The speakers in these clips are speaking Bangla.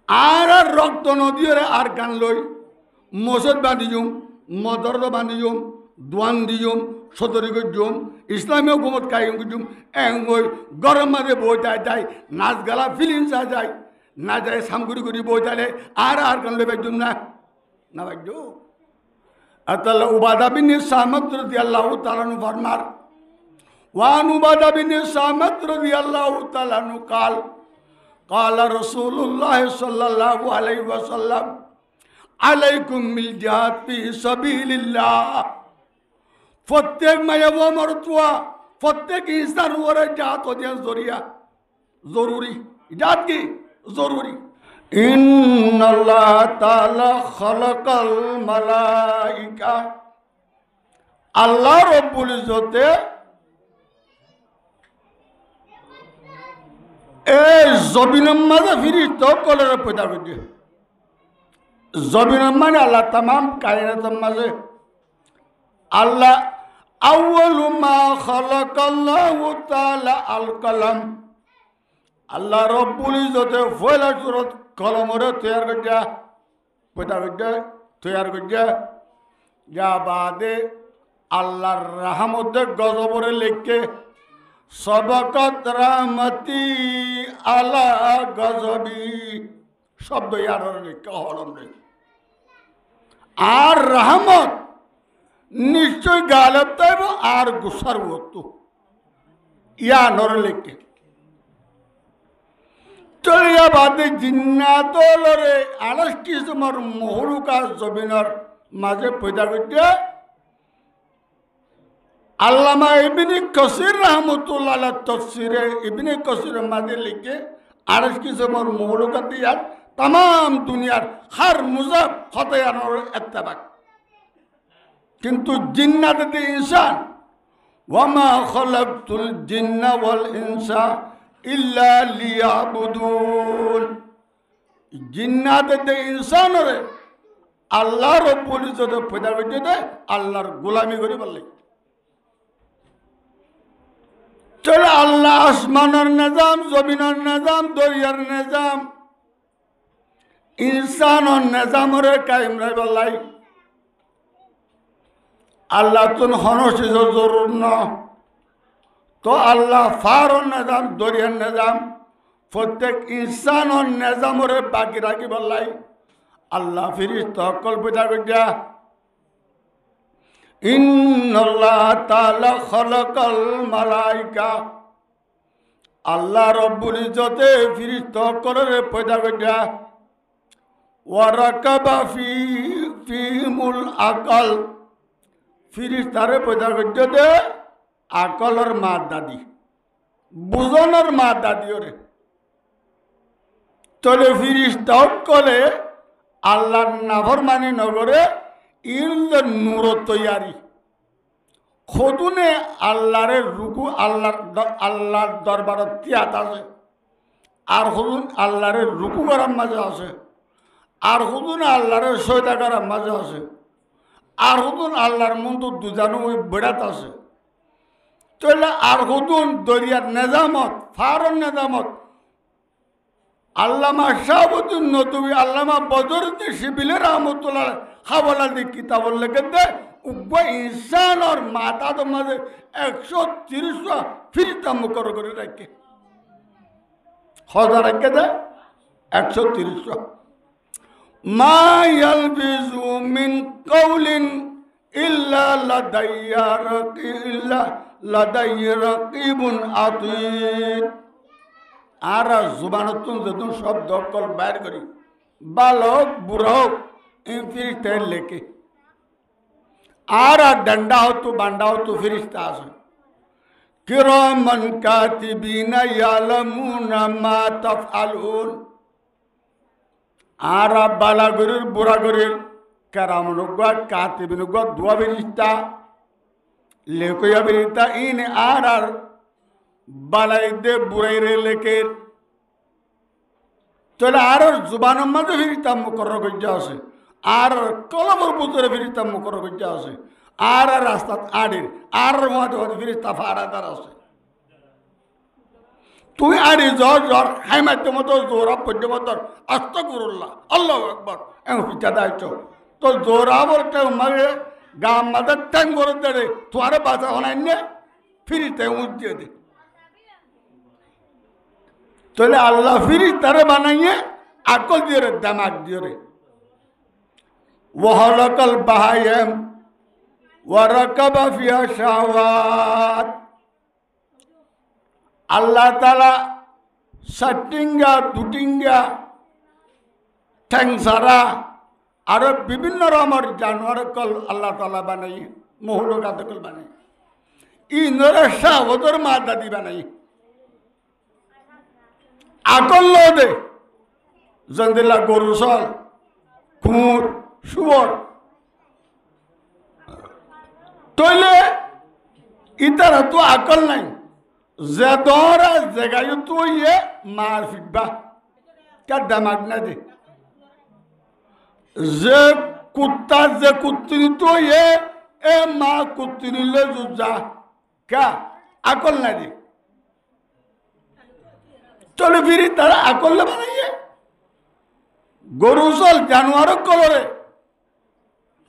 আর রক্ত নদীরে আর গান লই মসজিদ বাঁধিজুম মদরদ বাঁধিজুম দোয়ান দিজুম সতরি করজুম ইসলামী হুকুমত কায়েম করজুম এঙ্গই গরম মাঝে বই যায় নাচ গালা ফিলিং যায় না যায় সামগুড়ি গুড়ি বই তাহলে আর গান লই বাজুম না বাজু আতাল্লাহ উবাদা বিন সামাদ রাদিয়াল্লাহু তাআলা আনহু ফরমার ওয়ান উবাদা বিন সামাদ রাদিয়াল্লাহু তাআলা আনহু কাল قال رسول الله صلى الله عليه وسلم عليكم بالجهاد في سبيل الله প্রত্যেক মায়া ও মরতুয়া প্রত্যেক ইনসান ওরে জাত ও দিয়া জরিয়া জরুরি জাত কি জরুরি ইন্নাল্লাহ তাআলা খালাকাল মালাইকা আল্লাহ রব্বুল ইজ্জতে এই জবিনের মাঝে ফিরিস্তা কলরে পয়দা করছে জবিনের মানে আল্লাহ তামাম কায়নাতের মাঝে আল্লাহ আউয়ালু মা খালাকাল্লাহু তাআলা আল কলম আল্লাহ রব্বুল ইজ্জতে পয়লা সূরত কলমরে তৈয়ার করছে পয়দা করছে তৈয়ার করছে যা বাদে আল্লাহর রহমতে গজবরে লিখকে সবকত রহমতি আলা গজবি শব্দ ইয়ার হলম রে আর রহমত নিশ্চয় গালেব তাইব আর গুসার বস্তু ইয়া নর লেখে চলিয়া বাদে জিন্নাতলরে আলাস কিসমর মহলুকা জমিনের মাঝে পয়দা করতে আল্লামা ইবনে কাসির রাহমাতুল্লাহ আলাইহি তাফসিরে ইবনে কাসিরের মাঝে লিখে আরশ কিসমর মহলুকাতিয়াত तमाम दुनियार हर मुजहब खतयानोर इत्तेबाक किन्तु जिन्नात दे इंसान वमा खलकतुल जिन्ना वल इंसा इल्ला लियाबुदून जिन्नात दे इंसान रे अल्लाह रब्बुल इज्जत पैदा करते दे अल्लाहर गोलामी करी बल्ले चलो अल्लाह आसमानर निजाम जमीनर निजाम दरियार निजाम इंसानर निजामर कायम रह बल्लाई अल्लाह तुन हनसिज जरूर न तो अल्लाह फारर निजाम दरियार निजाम प्रत्येक इंसानर निजामर बाकी राखी बल्लाई अल्लाह फिरिश्ता कल पैदा करजा इन्नल्लाह ताआला खलकल मालाइका अल्लाह रब्बुल इज्जते फिरिश्ता कलरे पैदा करजा वरकबा फीहिमुल अकल फिरिश्तारे पैदा करजा दे अकलर मादा दी बुझनर मादा दी ओरे तले फिरिश्ता कले अल्लाह नाफरमानी नगरे इल्ल नूर तैयारी खुदुने अल्लाहर रुकु अल्लाहर दरबार त्यात आछे आर खुदुन अल्लाहर रुकु करार माझे आछे आर खुदुन अल्लाहर सजदा करार माझे आछे आर खुदुन अल्लाहर मन्तो दुजानो ओई बेड़ात आछे तले आर खुदुन दरियार निजामत फारन निजामत अल्लामा शाहबुद्दीन नदवी अल्लामा बदरुद्दीन शिबिली रहमतुल्लाह हवाला दी किताब लिखे दे उग्र इंसान और माता तो मजे 130 फिरिश्ता मुकर्रर करे रखे हजार रखे दे 130 मा यल्बिजु मिन कौलिन इल्ला लदय्या रकीबुन अतीद आरा जुबान तुम जदुन शब्द कल बाहर करी बालक बुढ़ा फिरिश्ता लेके आरा डंडा हो तो बांडा हो तो फिरिश्ता आसे किरामन कातिबीना यालमूना मा तफअलून आरा बाला गुरिर बुरा गुरिर करामन उग्वा कातिबिन उग्वा दुआ फिरिश्ता लेको या फिरिश्ता इन आरा बालाई दे बुराई रे लेके चले आर जुबान मध्य फिरिश्ता मुकर्रर करजा आछे आर कलमर बुतरे फिरिश्ता मुकर्रर करजा आछे आर रास्ता आडिर आर मध्य फिरिश्ता फारादार आछे তুই আরে জ্বর জ্বর হাই মারতে মতো জোরা পর্যন্ত আস্তাগফিরুল্লাহ আল্লাহু আকবার এমন পিছা দাইছ তো জোরা বলতে মারে গাম মাথা ট্যাং করে দেড়ে তোমার বাঁচা হনাইনে ফিরিতে উঠ দিয়ে দে তাহলে আল্লাহ ফিরি তারে বানাইয়ে আকল দিয়ে রে দামাগ দিয়ে রে ওয়াহলাকাল বাহাইম ওয়ারাকাবা ফিহা শাহওয়াত আল্লাহ তাআলা সাটিঙ্গা দুটিঙ্গা ঠ্যাংসারা আরো বিভিন্ন রকমের জানোয়ার কল আল্লাহ তাআলা বানাই মহুলকাত কল বানাই ইনরে শাহওয়াতর মাদা দি বানাই আকল দে জন্দিলা গরু সল কুমুর শুয়োর তইলে ইতারা তো আকল নাই যে দরা জায়গায় তো ইয়ে মার ফিকবা কা দামাগ না দে যে কুত্তা যে কুত্তিনি তো ইয়ে এ মা কুত্তিনি লে যা কা আকল না দে চলে ফিরি তারা আকল বানাইয়ে গরু সল জানোয়ার কলরে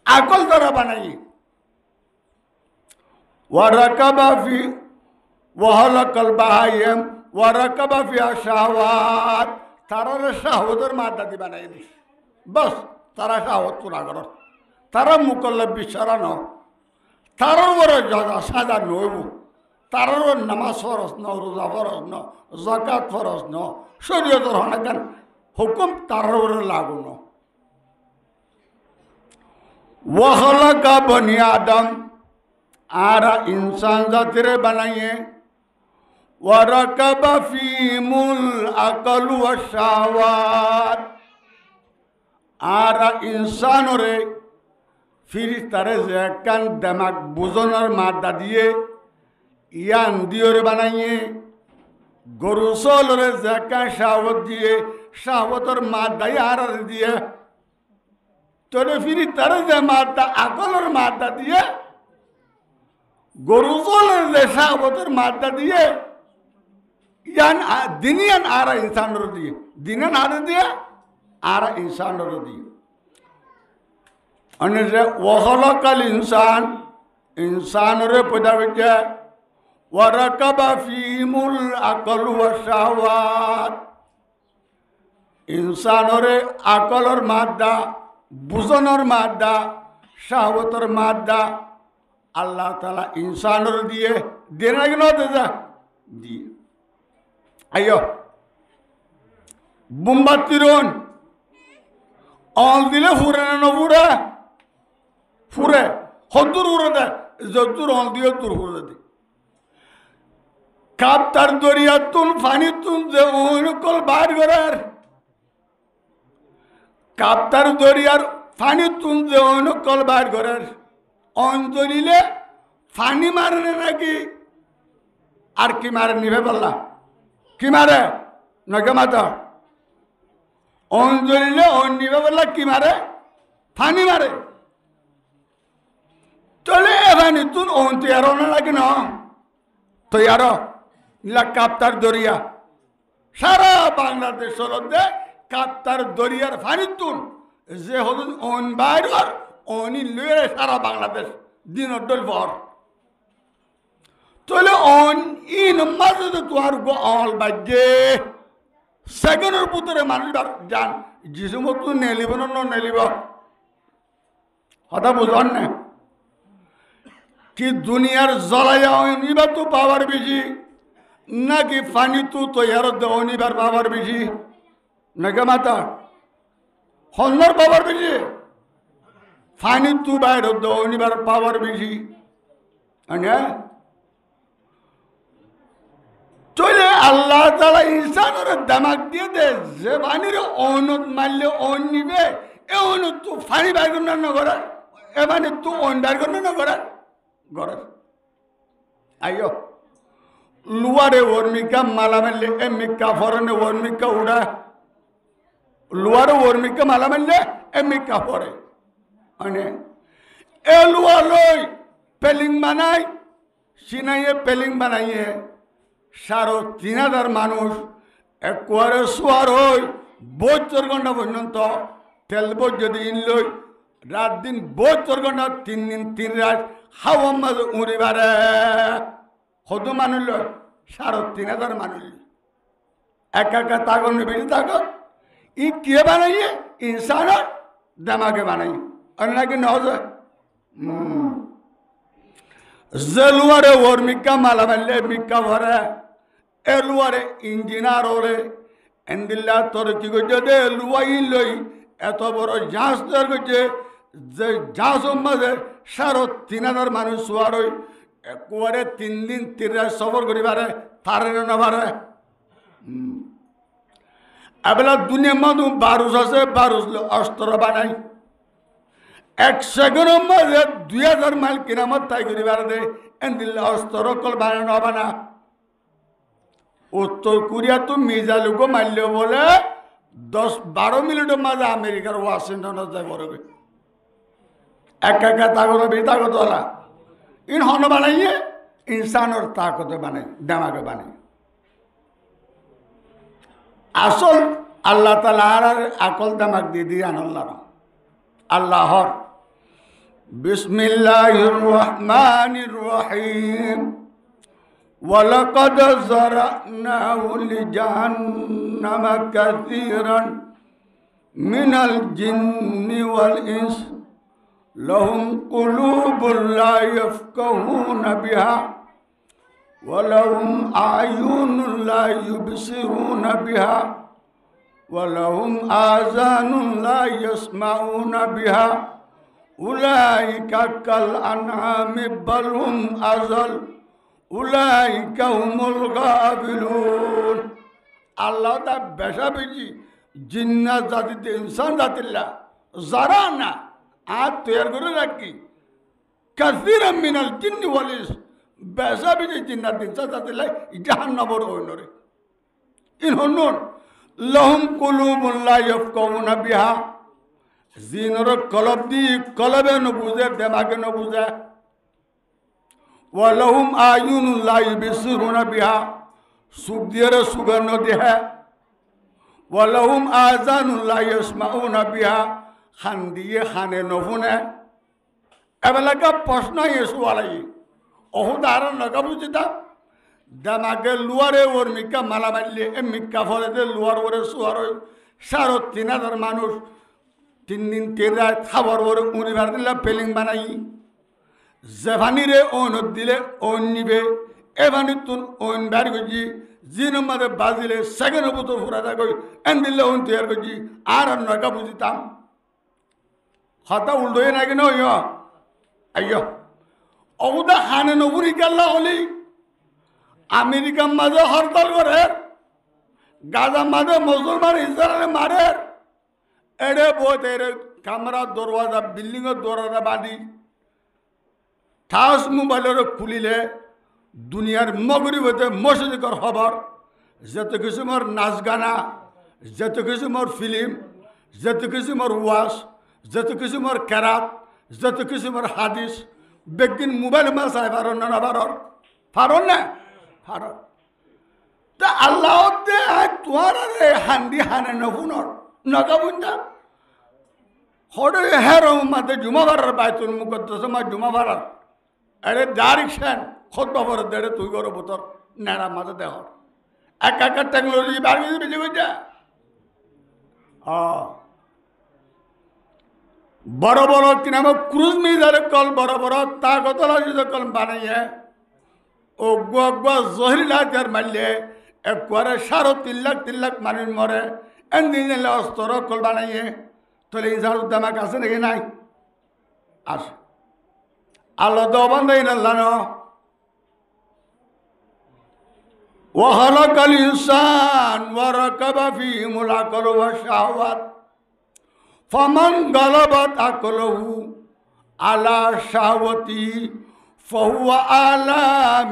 আকল তারা বানাইয়ে ওয়ারাকাবা ফি ওয়াহলাকাল বাহাইম ওয়ারাকাবা ফিহা শাহওয়াত তারার শাহওয়াতের মাদা দি বানাই দিস বাস তারা শাহওয়াত পুরা কর তারা মুকল্লাফ বিশারা ন তারার বড় সাজা নইব তারার নামাজ ফরজ ন রোজা ফরজ ন যাকাত ফরজ ন শরীয়তের হনাকান হুকুম তারার লাগু ন ওয়াহলাকা বনি আদম आरा इंसान जातिरे बनाइए वरकब फीमुल अकल व शावात आरा इंसान रे फिर तारे जेकान दिमाग बुझनर मादा दिए यान दियोरे बनाइए गरुसल रे जेकान शावत दिए शावतर मादा यार दिए तोरे फिर तारे जे मादा अकलर मादा दिए গরুজলের লেশাবতের মাদ্দা দিয়ে ইয়ান দিনিয়ান আরা ইনসানের দিয়ে দিনান আরে দিয়ে আরা ইনসানের দিয়ে অন্য যে ওয়াহলাকাল ইনসান ইনসানরে পয়দা হইছে ওয়ারাকাবা ফিমুল আকল ওয়া শাহওয়াত ইনসানরে আকলর মাদ্দা বুঝনের মাদ্দা শাহওয়াতের মাদ্দা আল্লাহ তাআলা ইনসানের দিয়ে দেন না কেন দেজা দিয়ে আইও বুম্বাতিরন অল দিলে ফুরে না ফুরে ফুরে হদুর উড়ে দে যদুর অল দিয়ে দূর ফুরে দে কাপ তার দরিয়া তুন ফানি তুন যে ওইরকল বাইর করার কাপ তার দরিয়ার ফানি তুন যে ওইরকল বাইর করার অঞ্জলিলে ফানি মারে নাকি আর কি মারে নিভে বললা কি মারে নকে মাতা অঞ্জলিলে নিভে বললা কি মারে ফানি মারে চলে ফানি তুন অন্তি আর না লাগে না তো আর নিলা কাপ্তার দরিয়া সারা বাংলাদেশ হলদে কাপ্তার দরিয়ার ফানি তুন যে হল অন বাইর অনি লুয়ে সারা বাংলাদেশ দিন অডল ভর তাহলে অন ইন মাঝে তোমার গো অল বাজে সেকেন্ডের পুতরে মানুষ যান যিশু মতো নেলিব না নেলিব কথা বুঝন না কি দুনিয়ার জ্বলাইয়া অনিবার তো পাওয়ার বেশি নাকি ফানি তো তৈয়ার অনিবার পাওয়ার বেশি নাকি মাতা হন্নর পাওয়ার বেশি ফানি তু বাইর অনিবার পাওয়ার বেশি চলে আল্লাহ তাআলা ইনসানের দামাক দিয়ে দে যে পানির অনুত মারলে অন নিবে এ অনুত তু ফানি বাইর করনা না করে এ মানে তু অন বাইর করনা না করে করে আইও লুয়ারে ওর্মিকা মালা মারলে এ মিকা ফরনে ওর্মিকা উড়া লুয়ারে ওর্মিকা মালা মারলে এ মিকা ফরে মানে এলুয়া লই পেলিং বানাই সিনাইয়ে পেলিং বানাইয়ে 3,500 মানুষ একবারে সোয়ার হই 72 ঘন্টা পর্যন্ত তেল বোঝ যদি ইনলই রাত দিন 72 ঘন্টা 3 দিন 3 রাত হাওয়া মাঝে উড়িবারে কত মানুষ লয় 3,500 মানুষ একা তাগর বেশি তাগর ই কে বানাইয়ে ইনসানের দামাকে বানাই আর নাকি নজর জেলুয়ারে ওর মিক্কা মালা মারলে মিক্কা ভরে এলুয়ারে ইঞ্জিনার ওরে এন্দিল্লা তোর কি করছে দে লুয়াই লই এত বড় জাহাজ তৈরি করছে যে জাহাজ মাঝে 3,500 মানুষ শোয়ার হই একবারে 3 দিন 3 রাত সফর করিবারে তারে না পারে এবেলা দুনিয়ার মধ্যে বারুস আছে বারুস অস্ত্র বানাই 1 সেকেন্ডের মধ্যে 2,000 মাইল কিনামত তাই করিবার দে এন্দিল্লা অস্ত্র কল বানানো হবে না উত্তর কোরিয়া তো মিজাইলকে মারলে বলে 10-12 মিনিটের মাঝে আমেরিকার ওয়াশিংটনে যায় বড় একা তাগত বেতাগত হলা ইন হন বানাইয়ে ইনসানোর তাকতে বানাই দামাকে বানাই আসল আল্লাহ তাআলা আর আকল দামাক দিয়ে আল্লাহর বিসমিল্লাহির রহমানির রহিম ওয়ালাকাদ যারানাহু লিজাহান্নামা কাসীরান মিনাল জিন্নি ওয়াল ইনস লাহুম কুলুবুন লা ইয়াফকাহুনা বিহা ওয়া লাহুম আ'য়ুনুন লা ইউবসিরুনা বিহা ওয়া লাহুম আযানুন লা ইয়াসমাউনা বিহা উলাইকা কাল আনআমি বাল হুম আযাল উলাইকা হুমুল গাফিলুন আল্লাহ তা বেশা বেশি জিন্নাত জাতিতে ইনসান জাতিল্লা যারা না আর তৈরি করে রাখি কাসীরাম মিনাল জিন্নি ওয়াল ইনস বেশা বেশি জিন্নাত ইনসান জাতিল্লা জাহান্নামের ওইনরে ইন হনুন লাহুম কুলুবুন লা ইয়াফকাহুনা বিহা জিনর কলব দি কলবে ন বুঝে দেমাগে ন বুঝে ওয়ালাহুম আয়ুনুন লা ইউবসিরুনা বিহা সুখ দিয়ে সুগন্ধ দেহে ওয়ালাহুম আযানুন লা ইয়াসমাউনা বিহা খান দিয়ে খানে নফুনে এবেলাকা প্রশ্ন এসু আলাই অহুদাহরণ লগা বুঝিতা দামাকে লুয়ারে ওর মিক্কা মালা মারলে এ মিক্কা ফলে লুয়ার ওরে সুয়ার 3,500 মানুষ 3 দিন 3 রাত খাবার ওরে উড়িবার দিলে পেলিং বানাই জেভানিরে ওনত দিলে ওন নিবে এভানি তুন ওন বার গজি জিন মাদে বাজিলে সেকেন্ড বুতর ফুরাদা কই এন দিলে ওন তৈয়ার গজি আর নয়কা বুঝিতাম হতা উল্টোয় নাকি নয় আইয় ওদা হানে নবুরি কাল্লা হলি আমেরিকার মাঝে হরতাল করে গাজা মাঝে মুসলমান ইসরায়েলে মারে এড়ে বহুত এড়ে কামরা দরওয়াজা বিল্ডিংয়ের দরওয়াজা বাঁধি ঠাস মোবাইলের খুলিলে দুনিয়ার মগরিব হতে মসজিদকর খবর যত কিছু মোর নাচ গানা যত কিছু মোর ফিল্ম যত কিছু মোর ওয়াশ যত কিছু মোর কেরাত যত কিছু মোর হাদিস বেগিন মোবাইল মা চাই পারন না পারর পারন না পারর তা আল্লাহ দে তোমার আরে হান্দি হানে নফুনর নগাবুন না হরে হের মাতে জুমা ভাড়ার বাইতুল মুকদ্দাস মা জুমা ভাড়ার আরে ডাইরেকশন খোদ বাবর দেড়ে তুই গর বোতর নেড়া মাঝে দেহ একা টেকনোলজি বার করে বেঁচে গেছে বড় বড় কিনা ক্রুজ মিজারে কল বড় বড় তাগতলা যদি কল বানাইয়ে অগুয়া অগুয়া জহির হাজার মারলে একবারে 3.5 লাখ মানুষ মরে এনদিন অস্ত্র কল বানাইয়ে তাহলে ইনসান উদ্দামাক আছে নাকি নাই আছে আল্লাহ দবান্দাই নাল্লানো ওয়াখালাকাল ইনসান ওয়ারাকাবা ফীহিমুল আকল ওয়াশ-শাহওয়াত ফামান গালাবাত আকলহু আলা শাহওয়াতি ফাহুয়া আলা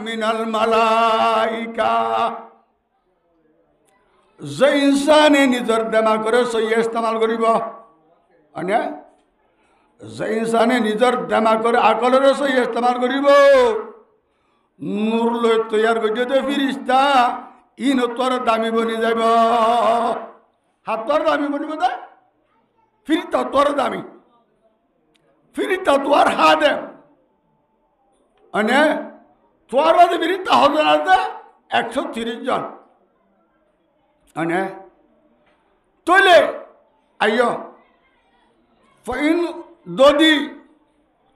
মিনাল মালাইকা যে ইনসানে নিজের দেমাগরে সহি ইস্তেমাল করিব মানে যে ইনসানে নিজের দেমাগরে আকলের সহি ইস্তেমাল করিব নূর লই তৈয়ার করছে তো ফিরিস্তা ইন তোর দামি বনি যাব হাত তোর দামি বনিব দা ফিরিস্তা তোর দামি ফিরিস্তা তোর হাতে અને তোর বাদে ফিরিস্তা হবে না 130 জন અને তোলে আইয় ফাইন যদি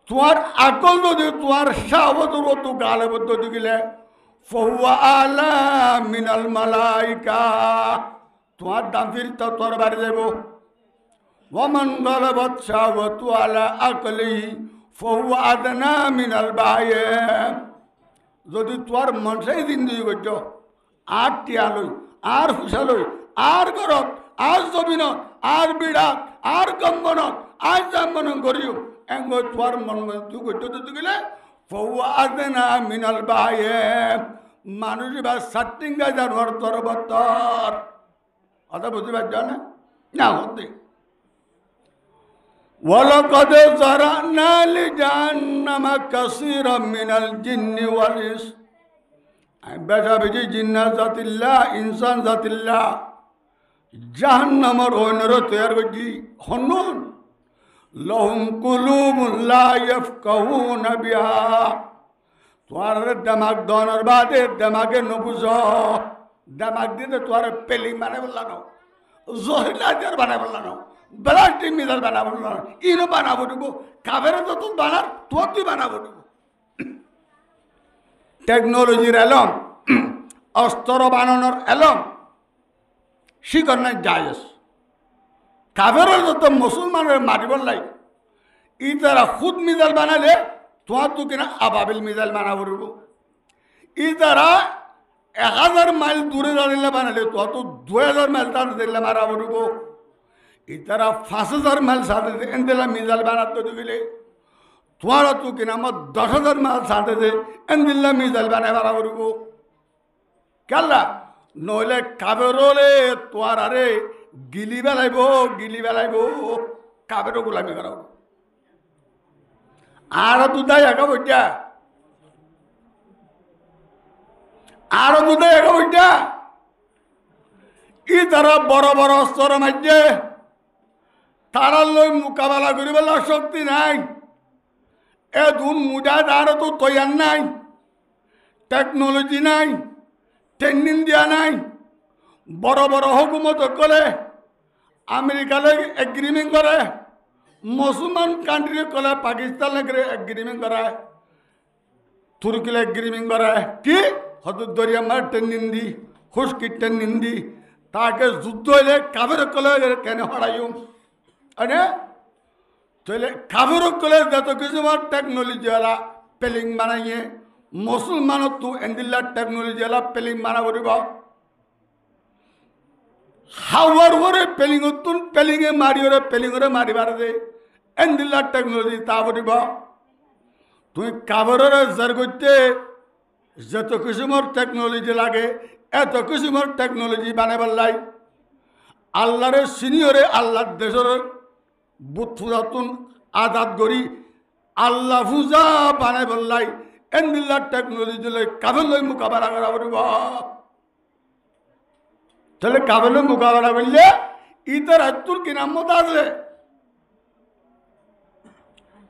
তোমার আকল যদি তোমার সাবতর তো গালে পদ্ধতি গেলে ফহুয়া আলা মিনাল মালাইকা তোমার দাম ফিরতা তোর বাড়ি যাব ওমান গালাবাত সাবতু আলা আকলি ফহুয়া আদনা মিনাল বায়ে যদি তোমার মনসাই জিন্দগি করছ আর টিয়ালই আর হুসালই আর গরত আর জমিনত আর বিড়াত আর কম্বনত আর জাম্বন করিও এঙ্গো তোর মন তুই করতে দিতে গেলে ফৌয়াদনা মিনাল বায়ে মানুষ বা সাটিঙ্গা জানোয়ার তোর বত্তর কথা বুঝতে পারছ না না হতে ওয়ালাকাদ যারানা লিজান্নামা কাসীরাম মিনাল জিন্নি ওয়াল ইনস বেশা বেশি জিন্নাত জাতিল্লাহ ইনসান জাতিল্লাহ জাহান্নামের ওইনর তৈয়ার করছি হনুন লহুম কুলুবুন লা ইয়াফকাহুনা বিহা তোর দিমাগ দনের বাদে দিমাগে নবুজ দিমাগ দিতে তোর পেলিং বানাই বললানো জহিলাদের বানাই বললানো ব্লাস্টিং মিসাইল বানাবো বললানো ইনো বানাবো দিব কাবেরে তো তুই বানার তোর তুই বানাবো দিব টেকনোলজির এলম অস্ত্র বানানোর এলম শিকর নাই জায়েজ কাবেরের যত মুসলমানের মারিবার লাগে ই তারা খুদ মিজাইল বানালে তোমার তো কিনা আবাবিল মিজাইল বানাবো দিব ই তারা 1000 মাইল দূরে দাঁড়িয়ে বানালে তোমার তো 2000 মাইল তার দিলে মারাবো দিব ই তারা 5000 মাইল সাথে এনদিলা মিজাইল বানাতে দিলে তোমার তো কিনা আমার 10,000 মাইল সাথে দে এনদিল্লা মিজাইল বানাই মারাবো দিব কেলা নইলে কাবেরলে তোয়ার আরে গিলি বেলাইব কাবেরও গোলামি করাব আর দুধাই একা বইটা ই তারা বড় বড় অস্ত্র মাঝে তারা লই মোকাবেলা করিবার শক্তি নাই এ দুন মুজা তার তো তৈয়ার নাই টেকনোলজি নাই ট্রেনিং দিয়া নাই বড় বড় হুকুমত করে আমেরিকালে এগ্রিমেন্ট করে মুসলমান কান্ট্রি কলে পাকিস্তান এগ্রিমেন্ট করে তুর্কিলে এগ্রিমেন্ট করে কি হয়তো দরিয়া মার ট্রেনিং দি খুশকি ট্রেনিং দি তাকে যুদ্ধ হইলে কাবের কলে কেন হরাইম আরে তাহলে কাবের কলে যত কিছু টেকনোলজি ওলা পেলিং বানাইয়ে মুসলমান তো এন্দিল্লা টেকনোলজি ওলা পেলিং বানাব দিব হাওয়ার ওরে পেলিং তুন পেলিংয়ে মারিবার দে এন্দিল্লা টেকনোলজি তা বলিব তুই কাবরের জার করতে যত কিসিমর টেকনোলজি লাগে এত কিসিমর টেকনোলজি বানাবার লাই আল্লাহরে সিনিয়রে আল্লাহর দেশের বুত ফুজাতুন আজাদ করি আল্লাহ ফুজা বানাবার লাই এন্দিল্লা টেকনোলজি লই কাবের লই মোকাবেলা করা বলিব তাহলে কাবের লই মোকাবেলা করলে ইতার আত্মুর কিনামত আছে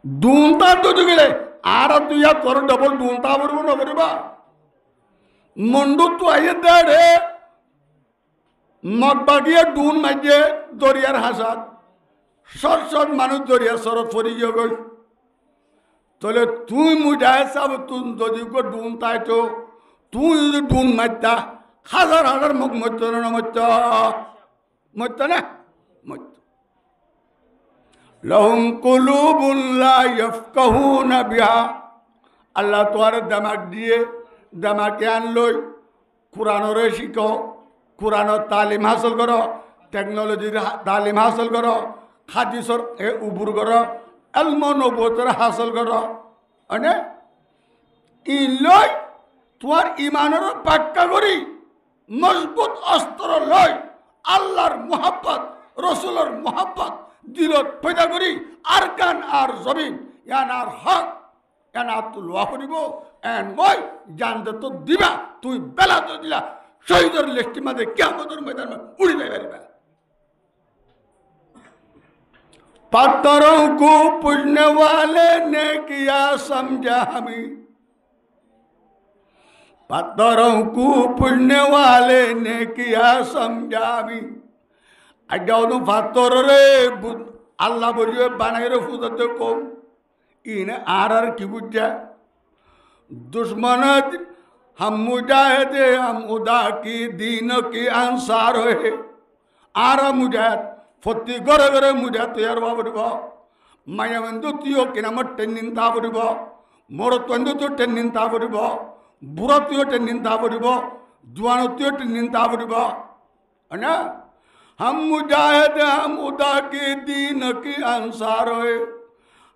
দুনটা তো গেলে আর তুই তোর ডবল দুনটা বলবো না বলবা মন্ডু তো আইয়ে দে মগবাগিয়ে দুন মাঝে দরিয়ার হাসাত সর মানুষ দরিয়ার সরত ফরি গিয়ে গই তাহলে তুই মুঠায় চাব তুই যদি দুন তাই তো তুই যদি দুন মারতা হাজার হাজার মুখ মরত না মরত না মরত লহুম কুলুবুন লা ইয়াফকাহুনা বিহা আল্লাহ তোর দিমাগ দিয়ে দিমাগে আনলই কোরআনরে শিখো কোরআনের তালিম হাসিল করো টেকনোলজির তালিম হাসিল করো হাদিসর এ উবুর করো এলম নবুয়তের হাসিল করো মানে ই লই তোমার ইমানের পাক্কা করি মজবুত অস্ত্র লই আল্লাহর মোহাব্বত রসুলের মোহাব্বত দিলত পয়দা করি আর কান আর জমিন ইয়ান আর হক এন আত্ম লোয়া করিব এন মই জানতে তো দিবা তুই বেলা তো দিলা শহীদের লিস্টি মাঝে কিয়ামতের ময়দান উড়ি যাই পারিবা पत्थरों को पूजने वाले ने किया समझा हमें पत्थरों को पूजने वाले ने किया समझा हमें अजाओ तो पत्थर रे अल्लाह बोलिए बनाए रे फुदते को इन्हें आरर की बुझा दुश्मन हम मुजाहिदे हम उदा की दीन की अंसार है आरा मुजाहिद फत्ती गरे गरे मुझे तैयार बाबरिब माया बंदु तियो किनाम टेन्निन ताबरिब मोर तंदु तो टेन्निन ताबरिब बुरा तियो टेन्निन ताबरिब जुआनो तियो टेन्निन ताबरिब अना हम मुजाहिद हम उदा के दीन की अंसार है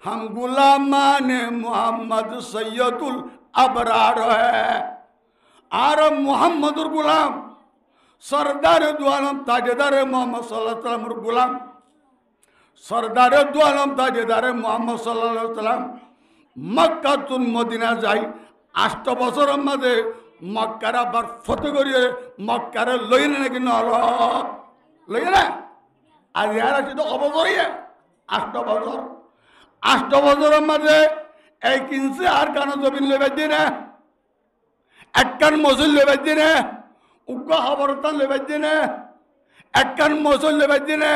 हम गुलामाने मोहम्मद सैयदुल अबरार है आर मोहम्मदुर गुलाम सरदार दुआलम ताजेदार मोहम्मद सल्लल्लाहु अलैहि वसल्लम गुलाम सरदार दुआलम ताजेदार मोहम्मद सल्लल्लाहु अलैहि वसल्लम मक्का तुन मदीना जाई 8 বছর মধ্যে মক্কার আবার ফতে করিয়ে মক্কার লইনে নাকি নল লইনে আর ইয়ার আছে তো অবসরিয়ে 8 বছর 8 বছরের মধ্যে এক ইঞ্চি আর কানো জমিন লেবে দিনে এক কান মসজিদ লেবে দিনে उग्गा खबरता ले बजने एक्कन मौसम ले बजने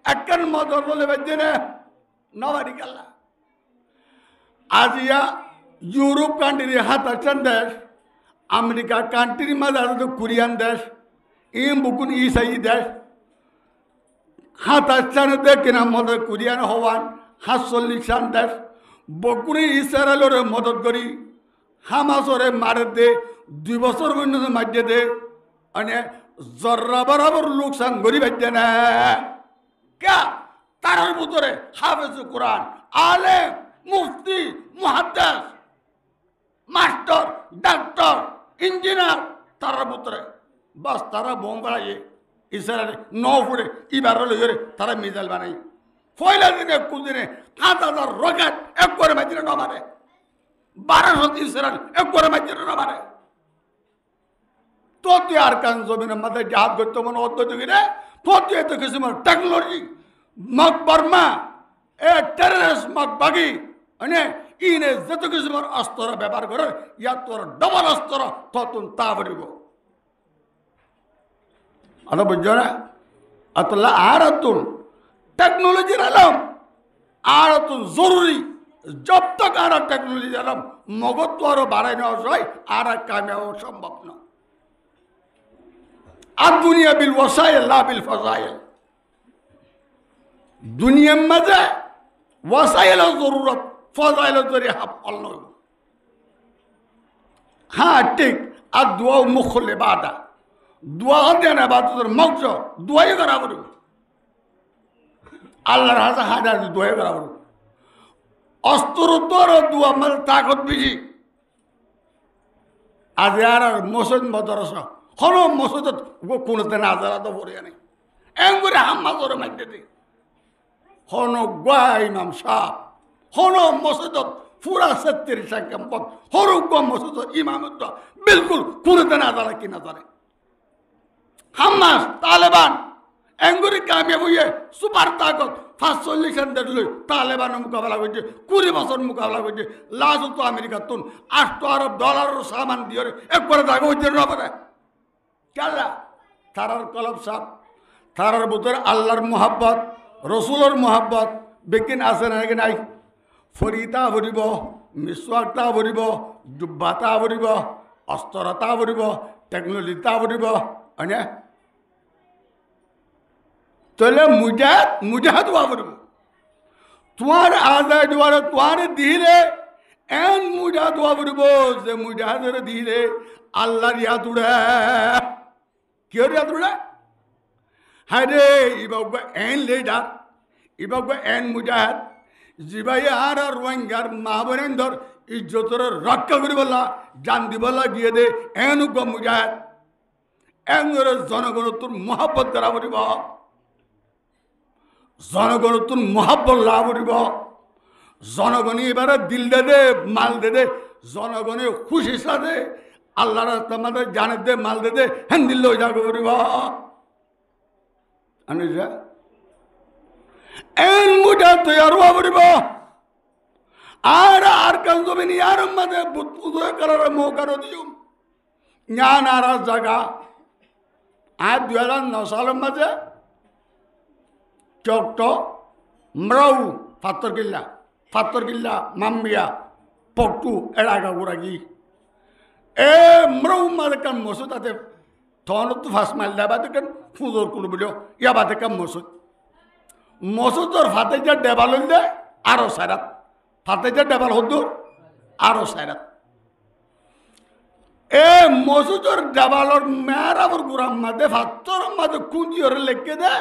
एक्कन मौसम ले बजने नवारी कल्ला आज या यूरोप कंट्री हाथ अच्छन देश अमेरिका कंट्री में ज़्यादा तो कुरियन देश इन बुकुन ईसाई देश हाथ अच्छन देश किना मदद कुरियन होवान हाथ सोल्यूशन देश बुकुन इसराइल और मदद करी हामास और मार दे 2 বছর বন্ধ मध्य दे अने जर्रा बराबर लोग संगोरी बच्चे ने क्या तारर बुतरे हाफिज कुरान आले मुफ्ती मुहद्दिस मास्टर डॉक्टर इंजीनियर तारर बुतरे बस तारा बम बनाइए इसराइल 9 फुटे इबार लो ये तारा मिसाइल बनाई फैला दिने कुछ दिने 5000 रॉकेट एक कोरे में दिने न मारे 1200 इसराइल एक कोरे में दिने न मारे तो त्यार kan जमीन मध्य जहाज गतो मन होतो जगिरे फोते तो किसी में टेक्नोलॉजी मग बर्मा ए टेररिस्ट मग बागी अने इने जतो किसी में अस्त्र व्यवहार करे या तोर डबल अस्त्र तो तुम तावरिबो अन बुझना अतला आरतुन टेक्नोलॉजी रलम आरतुन जरूरी जब तक आरा टेक्नोलॉजी रलम मगत्वारो बाराय न होय आरा कामयाब संभव न अब दुनिया बिल वसाइल ला बिल फजाइल दुनिया में जे वसाइल जरूरत फजाइल जरिए हफल न हाँ ठीक अब दुआ मुखल इबादा दुआ देने बात तो मौजो दुआ ही करा करो अल्लाह राजा हाजार दुआ ही करा करो अस्त्र तोरो दुआ मल ताकत बिजी आज यार मौसम बदरसा खनो मौसम वो कुनते नाजरा तो बोरिया नहीं एंगुरे हम मजोरे में देते खनो गुआ इमाम साहब खनो मौसम पूरा 70 संख्या पद हरो गुआ मौसम इमाम तो बिल्कुल कुनते नाजरा की नजर है हमास तालिबान एंगुरी कामयाब हुए सुपर ताकत फास्ट सॉल्यूशन दे लो तालिबान मुकाबला करते 20 বছর मुकाबला करते लास्ट तो अमेरिका तुन $8 अरब सामान दियो एक बार दागो जरूर ना पड़े क्या थारार कलब साहब थारार बुतर अल्लाहर मोहब्बत रसूलर मोहब्बत बेकिन आसे ना कि नहीं फरीता भरिब मिसवाकता भरिब जुब्बाता भरिब अस्त्रता भरिब टेक्नोलॉजीता भरिब अने तले मुजाहिद वावरिब तुआर आजाद वाला तुआर दिले एन मुजाहिद वावरिब जे मुजाहिद दिले अल्लाहर याद उड़े क्यों याद उड़े हरे इबाग एन लीडर इबाग एन मुजाहिद जिबाई आर रोहिंग्यार महाबरेंदर इज्जतर रक्षा करिबला जान दिबला गिये दे एन उग मुजाहिद एंगर जनगण तुर मोहब्बत करा करिब जनगण तुर मोहब्बत लाभ करिब জনগণে এবারে দিল দে দে মাল দে দে জনগণে খুশি সাথে আল্লাহ রাস্তা মাঝে জানে দে মাল দে দে হ্যান দিল যা করিব আনি যা এন মুটা তৈয়ার হওয়া পড়িব আর কাজ হবে নি আর মাঝে উদয় করার মৌকারও দিও জ্ঞান আর জায়গা আর 2009 সালের মাঝে চকট মরাউ ফাত্তরকিল্লা মাম্বিয়া পকটু এড়াগা গুড়াগি এ মরাউ মাঝে কান মসুদ তাতে তখন তো ফার্স্ট মাইল দেবাতে কান ফুজোর কুলু বিলো ইয়াবাতে কান মসুদর ফাতে যা ডেবাল দে আরো সারাত ফাতে যা ডেবাল হদ্দুর আরো সারাত এ মসুদর ডেবালর মেয়ারাবর গুড়াম মাঝে ফাত্তর মাঝে কুঁজিওর লেখকে দে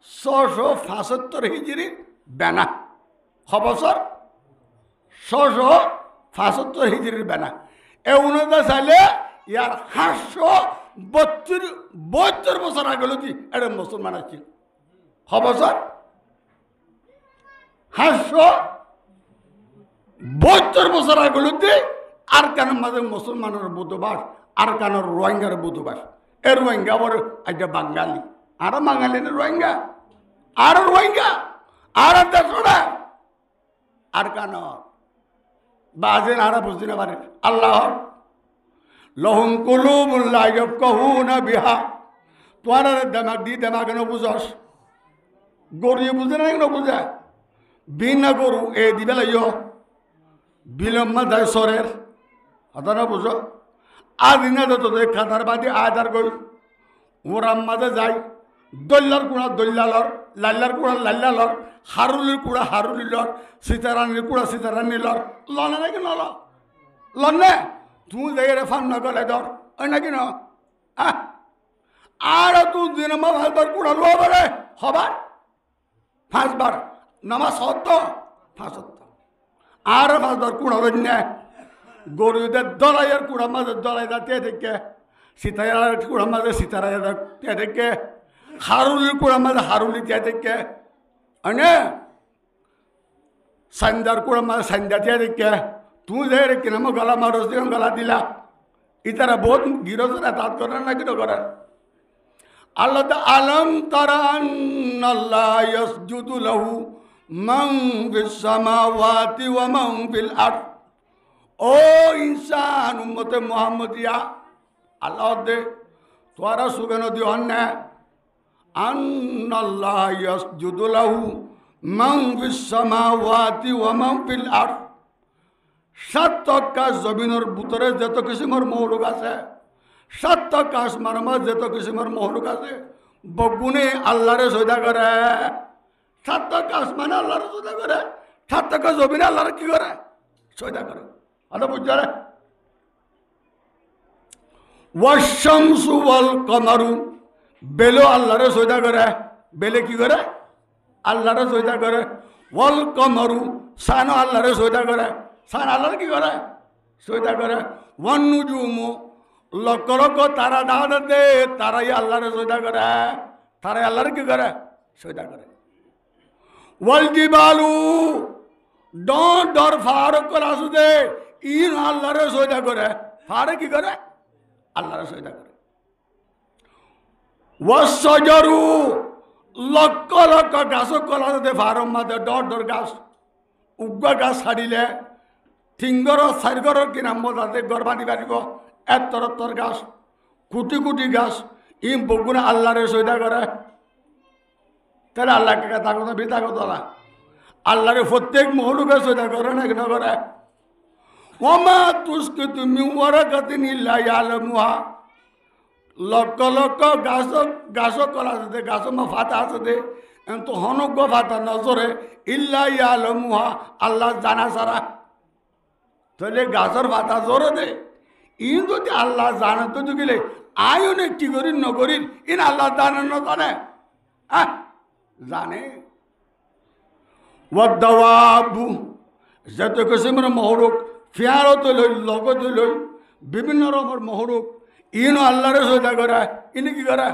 675 হিজরি বেনা খবসর 675 হিজরির বেনা এ উনদা চাইলে ইয়ার 772 বছর আগে কি এটা মুসলমান আছে খবসর 772 বছর আগে আর কেন মাঝে মুসলমানের বুধবাস আর কেন রোহিঙ্গার বুধবাস এ রোহিঙ্গা বড় একটা বাঙালি আর বাঙালি না রোহিঙ্গা আর দেশরা আর কেন বাজেন আর বুঝতে না পারে আল্লাহ লহুম কুলুবুন লা ইয়াফকাহুনা বিহা তোরা দিমাগ দি দিমাগ ন বুঝস গরিয়ে বুঝে না কেন বুঝে বিনা গরু এ দিবে লাইও বিলম্মা যায় সরের কথা না বুঝো আদিনা যত খাতার বাদি আদার গই ওরাম মাঝে যায় দল্লার কুড়া দল্লালর লাল্লার কুড়া লাল্লালর হারুলির কুড়া হারুলিলর সীতারানীর কুড়া সীতারানীলর লনে নাকি নল লনে তুই যাই রে ফান নগলে ধর ওই নাকি ন আর তুই দিনমা ভালবার কুড়া লো বলে হবার 5 বার নামাজ সত্য 5 আর 5 বার কুড়া রন্যে গরুদের দলাইয়ের কুড়া মাঝে দলাই দা তে দেখে সীতারায়ের কুড়া মাঝে সীতারায়ের তে দেখে হারুলির কুড়া মাঝে হারুলি তে দেখে अने संदार कुड़ा मार संदातिया देखे तू दे रे कि नमक गला मारो से गला दिला इतना बहुत गिरो से तात करना ना गिरो करा अल्लाह ता अलम तरान अल्लाह यस्जुदु लहु मन फिस समावाति व मन फिल अर्द ओ इंसान उम्मत मुहम्मदिया अल्लाह दे तुम्हारा सुगन दियोन्ने अन अल्लाह यस्जुदु लहु मन फिस समावाति व मन फिल अर्द सात आकाश जमीनर ভিতরে যত কিসিমের মখলুক আছে সাত আকাশ মারমা যত কিসিমের মখলুক আছে বগুনে আল্লাহরে সজদা করে সাত আকাশ মানে আল্লাহরে সজদা করে সাত আকাশ জমিনে আল্লাহরে কি করে সজদা করে আদা বুঝারে ওয়াশ-শামসু ওয়াল কমারু বেলো আল্লাহরে সজদা করে বেলে কি করে আল্লাহরে সজদা করে ওয়াল কমারু সানো আল্লাহরে সজদা করে সান আল্লাহর কি করে সজদা করে ওয়ান নুজুমু লক্ষ লক্ষ তারা দাওয়াত দে তারাই আল্লাহর সজদা করে তারাই আল্লাহর কি করে সজদা করে ওয়াল জিবালু ডর ডর ফারুক রাসু দে ইন আল্লাহর সজদা করে ফারে কি করে আল্লাহর সজদা করে ওয়াস শাজারু লক্ষ লক্ষ গাছ কলা দে ফারম মাদে ডর ডর গাছ উগ্র গাছ ছাড়িলে তিনগর চারিগর কি নাম তাতে গর্বানি পারিব এত্তর গাছ কোটি কোটি গাছ ই বগুনা আল্লাহরে সজদা করে তাহলে আল্লাহকে কথা কথা বিতা কথা না আল্লাহরে প্রত্যেক মহলুকে সজদা করে না কেন করে ওমা তুসকে তুমি ওয়ারাকাতিন ইল্লা ইয়ালামুহা লক্ষ লক্ষ গাছ গাছ কলা আছে গাছ মা ফাতা আছে তো হনজ্ঞ ফাতা নজরে ইল্লা ইয়ালামুহা আল্লাহ জানা সারা তাহলে গাছের পাতা জোরে দে ইন যদি আল্লাহ জানে তো গেলে আয়ন কি করি নগরীর ইন আল্লাহ জানে না জানে জানে ওয়াদাওয়াবু যত কিসিমের মহরুক ফিয়ারত লই লগত লই বিভিন্ন রকমের মহরুক ইন আল্লাহরে সজদা করে ইনি কি করে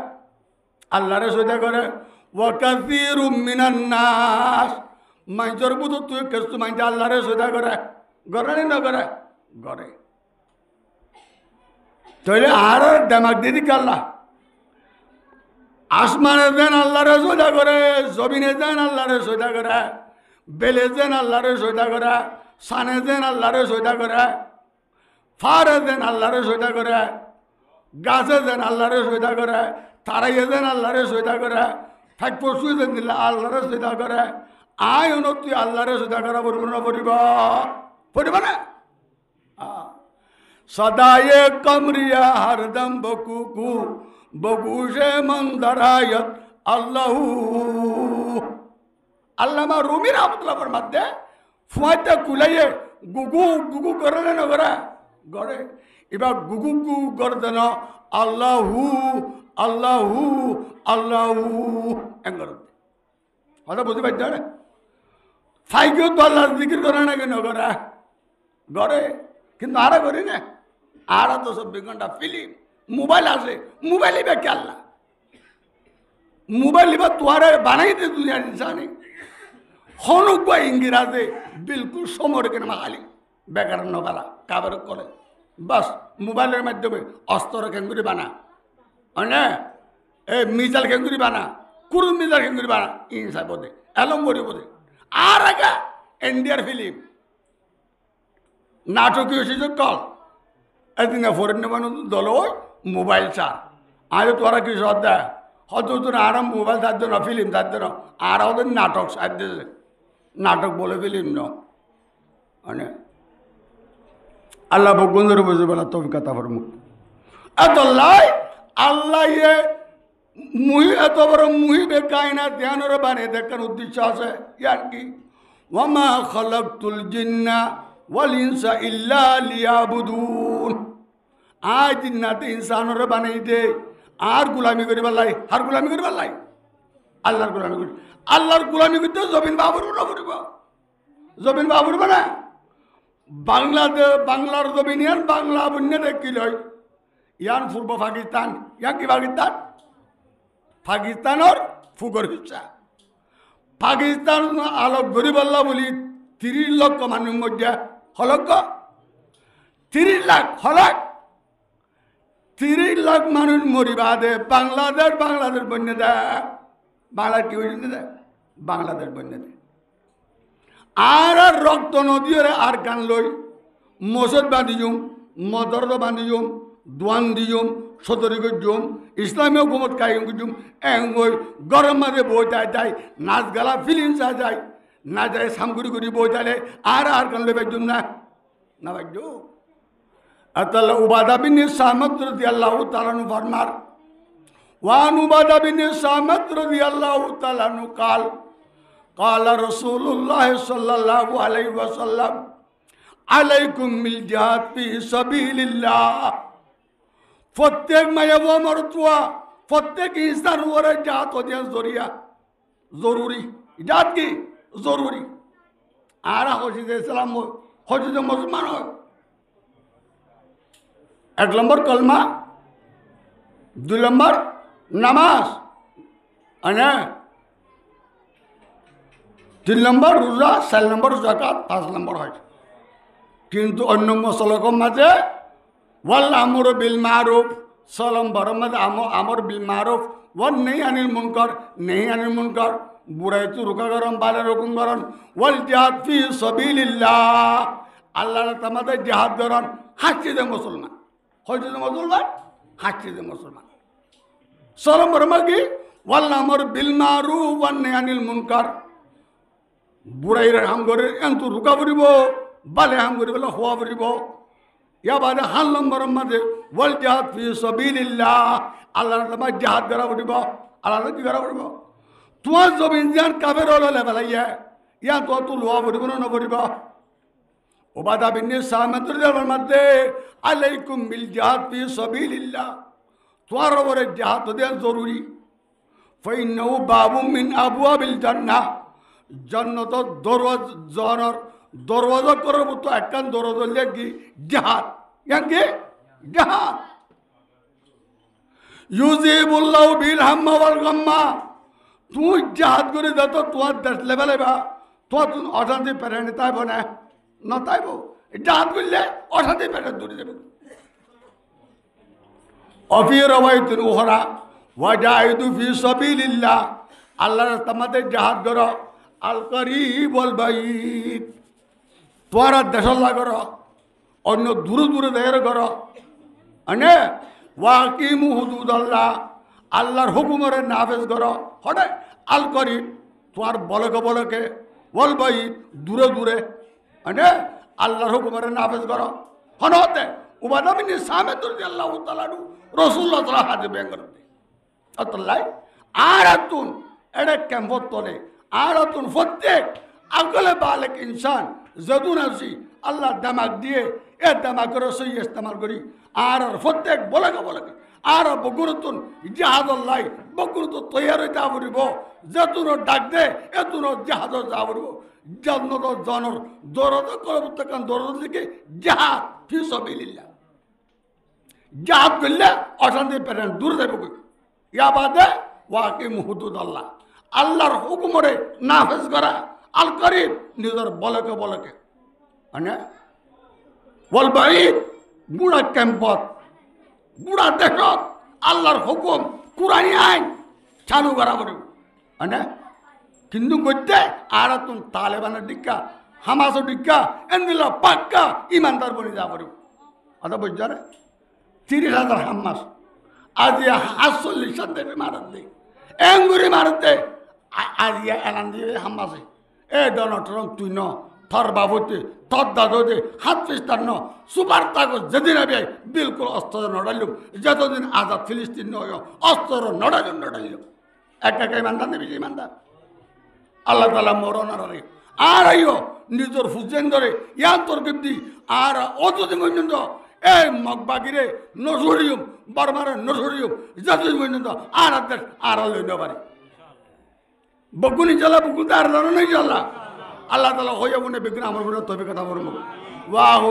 আল্লাহরে সজদা করে ওয়া কাসীরুম মিনান নাস মাইজর বুধ তুই কেস্তু মাইজা আল্লাহরে সদা করে গড়ে না করে গড়ে তাহলে আর দেমাগ দিদি আল্লাহ আসমানে দেন আল্লাহরে সদা করে জমিনে দেন আল্লাহরে সদা করে বেলে দেন আল্লাহরে সদা করে সানে দেন আল্লাহরে সদা করে ফারে দেন আল্লাহরে সদা করে গাছে দেন আল্লাহরে সদা করে তারাইয়ে দেন আল্লাহরে সদা করে থাক পশু দেন দিলে আল্লাহরে সদা করে আয় অন তুই আল্লাহরে সদা করা পড়ব না পড়িব না সদায়ে কমরিয়া হরদম বকুকু বকুশে মন্দরায়ত আল্লাহু আল্লামা রুমি রহমতুল্লাহর মধ্যে ফুয়াতে কুলাইয়ে গুগু গুগু করে না করে গড়ে এবার গুগু গু করে দেন আল্লাহু আল্লাহু আল্লাহু এঙ্গর কথা বুঝতে পারছ না ফাইকেও তো আল্লাহ জিকির করে না কেন করে গড়ে কিন্তু আরা করি না আরা তো 24 ঘন্টা ফিল্ম মোবাইল আছে মোবাইল ইবে কে আল্লাহ মোবাইল ইবা তোয়ারে বানাইতে দুনিয়ার ইনসানি হনুক বা ইংরাজে বিলকুল সমর কেন মাখালি বেকার নবালা কাবার করে বাস মোবাইলের মাধ্যমে অস্ত্র কেঙ্গুরি বানা না এ মিজাল কেঙ্গুরি বানা কুরুম মিজাল কেঙ্গুরি বানা ইনসা বোধে এলম করি বোধে আর আগা ইন্ডিয়ার ফিল্ম নাটকীয় সুযোগ কল একদিন ফরেন মানুষ দল মোবাইল চার আজ তোরা কি শ্রদ্ধা হয়তো তোর আরাম মোবাইল থাকতো না ফিল্ম থাকতো না আর ওদের নাটক সাথে নাটক বলে ফিল্ম ন মানে আল্লাহ বন্ধুর বুঝে বলা তবিকতা ফরমুক এত লাই আল্লাহ ইয়ে মুহি এত বড় মুহি বেকাই না ধ্যানের বানিয়ে দেখার উদ্দেশ্য আছে ইয়ার কি ওয়ামা খালাকতুল জিন্না ওয়াল ইনসা ইল্লা লিয়াবুদুন আজ জিন্নাতে ইনসানরে বানাই দে আর গুলামি করি পারলাই আর গুলামি করি পারলাই আল্লাহর গুলামি করি আল্লাহর গুলামি করতে জবিন বাবুর না পড়িব জবিন বাবুর না বাংলাদেশ বাংলার জমিন ইয়ান বাংলা বন্য দেখিল ইয়ান পূর্ব পাকিস্তান ইয়ান কি পাকিস্তান পাকিস্তানের ফুগর হিসা পাকিস্তান আলোক গরিব আল্লাহ বলি 30 লক্ষ মানুষ মধ্যে হলক 30 লাখ হলক 30 লাখ মানুষ মরিবা দে বাংলাদেশ বাংলাদেশ বন্য দে বাংলা কি হয়েছে দে বাংলাদেশ বন্য দে আর রক্ত নদীরে আর গান লই মসজিদ বান্ধিজুম মদরদ বান্ধিজুম দোয়ান দিজুম সতরি গজুম ইসলামীয় হুকুমত কায়েম গজুম এঙ্গই গরম মাঝে বই যায় নাচ গালা ফিলিম চা যায় না যায় সামগুড়ি গুড়ি বই তালে আর গান লই বাজুম না না বাজু আতাল্লাহ উবাদা বিন সামাদ রাদিয়াল্লাহু তাআলা নু ফরমার ওয়ান উবাদা বিন সামাদ রাদিয়াল্লাহু তাআলা নু কাল قال رسول الله صلى الله عليه وسلم عليكم بالجهاد في سبيل الله প্রত্যেক মায়া মরতুয়া প্রত্যেক ইনসান ওরে জাত হতে জরিয়া জরুরি জাত কি জরুরি আর হজিদ ইসলাম হজিদ মুসলমান হয় 1 নম্বর কলমা 2 নম্বর নামাজ আনে 3 নম্বর রোজা 4 নম্বর যাকাত 5 নম্বর হজ কিন্তু অন্য মসলকম মাঝে ওয়াল আমরু বিল মারুফ 6 নম্বর মাঝে আমর বিল মারুফ ওয়ান নেহি আনিল মুনকার নেহি আনিল মুনকার বুড়াই তু রুকা গরম বালে রকম গরম ওয়াল জিহাদ ফি সাবিলিল্লাহ আল্লাহর তামাদে জিহাদ গরম হাসি দে মুসলমান হইছে দে মুসলমান হাসি দে মুসলমান 6 নম্বর মাগি ওয়াল আমর বিল মারুফ ওয়ান নেহি আনিল মুনকার বুড়াইরে হাম করে এন্তু রুকা পড়িব বালে হাম করি বলে হওয়া পড়িব ইয়া বাদে 7 নম্বর মাঝে ওয়াল জিহাদ ফি সাবিলিল্লাহ আল্লাহর নামে জিহাদ করা পড়িব আল্লাহর কি করা পড়িব তোমার জমিন জান কাফের হলে বেলাইয়া ইয়া তো তুই লোয়া পড়িব না পড়িব উবাদা বিন সামাদ রাদিয়াল্লাহু মধ্যে আলাইকুম বিল জিহাদ ফি সাবিলিল্লাহ তোমার উপরে জিহাদ দেওয়া জরুরি ফাইন্নাহু বাবুম মিন আবওয়াবিল জান্নাহ জান্নাত দরওয়াজা করার মতো একখান দরওয়াজা লেগে জিহাদ ইয়াকে জিহাদ ইউজিবুল্লাহু বিল হাম্মা ওয়াল গাম্মা তুই জিহাদ করে যত তোমার দেশ লেভেলে বা তো অশান্তি পেরেন্ট তাইব না না তাইব জাহাদ করলে অশান্তি পেরেন্ট দূরে যাবে অফির অবাইতুন উহরা ওয়াজাহিদু ফি সাবিলিল্লাহ আল্লাহর রাস্তাতে জাহাদ করো আল করিবল বাইত তোরা দেশল্লা করো অন্য দূরে দূরে দেয়ের করো মানে ওয়াকিমু হুদুদাল্লাহ আল্লাহর হুকুমরে নাফেজ করো হঠাৎ আল করিব তোমার বলকে বলকে বল বাইত দূরে দূরে মানে আল্লাহর হুকুমরে নাফেজ করো হনতে উবাদামিনী সামে তুলতে আল্লাহ তাআলা রাসূলুল্লাহ তাআলা হাতে বেঙ্গর অতলাই আর আতুন এডে ক্যাম্পত তোলে আর আতুন প্রত্যেক আকলে বালেক ইনসান যদুন আসি আল্লাহ দামাক দিয়ে এ দামাকের সই ইস্তেমাল করি আর প্রত্যেক বলকে বলকে আর বগুরতুন জাহাদুল্লাহ বগুরত তৈয়ার হইতে আবরিব যতুন ডাক দে এতুন জাহাদ যাবরিব জান্নত জনর দরদ করব কান দরদ দিকে জাহাদ ফি সাবিলিল্লাহ জাহাদ করলে অশান্তি পেরেন দূর দেব ইয়া বাদে ওয়াকিম হুদুদাল্লাহ আল্লাহর হুকুমরে নাফেজ করা আল করিব নিজের বলকে বলকে মানে বল বাইত বুড়া ক্যাম্পত বুড়া দেশত আল্লাহর হুকুম কুরআনী আইন চালু করা পড়ব মানে কিন্তু করতে আর তুমি তালেবানের দিক্কা হামাসের দিক্কা এনদিল পাক্কা ইমানদার বনে যা পড়ব কথা বুঝছো রে 30,000 হামাস আজ 48 দেবে মারত দে এঙ্গুরি মারত দে আজ এলান দিয়ে হামাসে এ ডনটরং তুই ন থর বাবুতে থর দাদে হাত পিস্তার ন সুপার তাগো যেদিন আবে বিলকুল অস্ত্র নড়াইল যতদিন আজাদ ফিলিস্তিন নয় অস্ত্র নড়াইল একটা ইমানদার নেবে ইমানদার আল্লাহ তালা মরণার আর আইও নিজের ফুজেন ধরে ইয়ান তরকিব দি আর অতদিন পর্যন্ত এই মগবাগিরে নসরিয়ম বর্মারে নসরিয়ম যতদিন পর্যন্ত আর দেশ আর লইতে পারে বকুনি জ্বালা বকুতে আর নেই জ্বালা আল্লাহ তালা হয়ে বনে বিঘ্ন আমার তবে কথা বলবো ওয়াহ